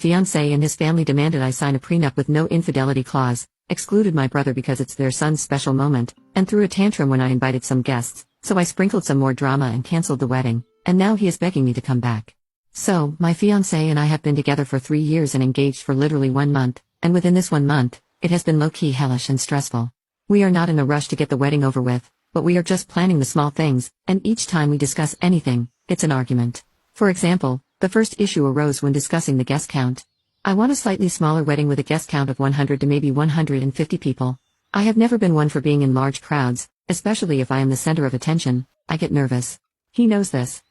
fiancé and his family demanded I sign a prenup with no infidelity clause, excluded my brother because it's their son's special moment, and threw a tantrum when I invited some guests, so I sprinkled some more drama and cancelled the wedding, and now he is begging me to come back. So, my fiancé and I have been together for 3 years and engaged for literally 1 month, and within this 1 month, it has been low-key hellish and stressful. We are not in a rush to get the wedding over with, but we are just planning the small things, and each time we discuss anything, it's an argument. For example, the first issue arose when discussing the guest count. I want a slightly smaller wedding with a guest count of 100 to maybe 150 people. I have never been one for being in large crowds, especially if I am the center of attention. I get nervous. He knows this.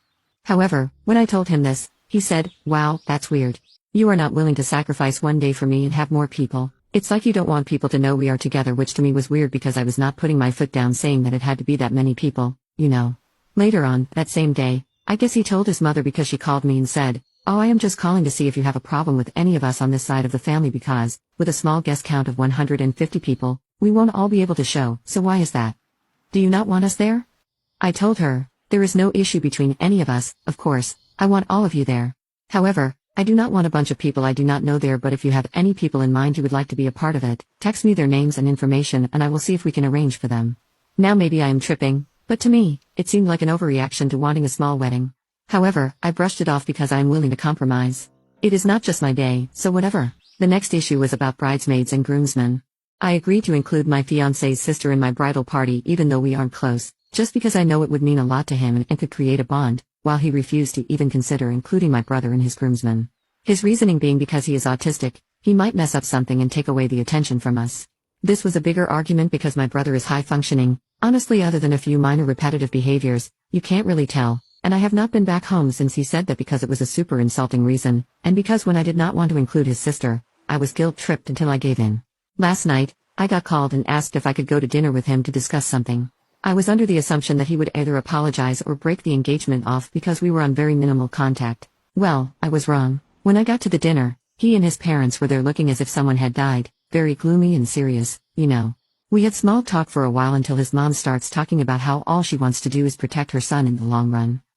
However, when I told him this, he said, "Wow, that's weird. You are not willing to sacrifice 1 day for me and have more people. It's like you don't want people to know we are together," which to me was weird because I was not putting my foot down saying that it had to be that many people, you know. Later on, that same day, I guess he told his mother because she called me and said, "Oh, I am just calling to see if you have a problem with any of us on this side of the family because, with a small guest count of 150 people, we won't all be able to show, so why is that? Do you not want us there?" I told her, "There is no issue between any of us, of course, I want all of you there. However, I do not want a bunch of people I do not know there, but if you have any people in mind who would like to be a part of it, text me their names and information and I will see if we can arrange for them." Now maybe I am tripping, but to me, it seemed like an overreaction to wanting a small wedding. However, I brushed it off because I am willing to compromise. It is not just my day, so whatever. The next issue was about bridesmaids and groomsmen. I agreed to include my fiancé's sister in my bridal party even though we aren't close, just because I know it would mean a lot to him and could create a bond, while he refused to even consider including my brother and his groomsmen. His reasoning being because he is autistic, he might mess up something and take away the attention from us. This was a bigger argument because my brother is high-functioning. Honestly, other than a few minor repetitive behaviors, you can't really tell, and I have not been back home since he said that because it was a super insulting reason, and because when I did not want to include his sister, I was guilt-tripped until I gave in. Last night, I got called and asked if I could go to dinner with him to discuss something. I was under the assumption that he would either apologize or break the engagement off because we were on very minimal contact. Well, I was wrong. When I got to the dinner, he and his parents were there looking as if someone had died, very gloomy and serious, you know. We had small talk for a while until his mom starts talking about how all she wants to do is protect her son in the long run.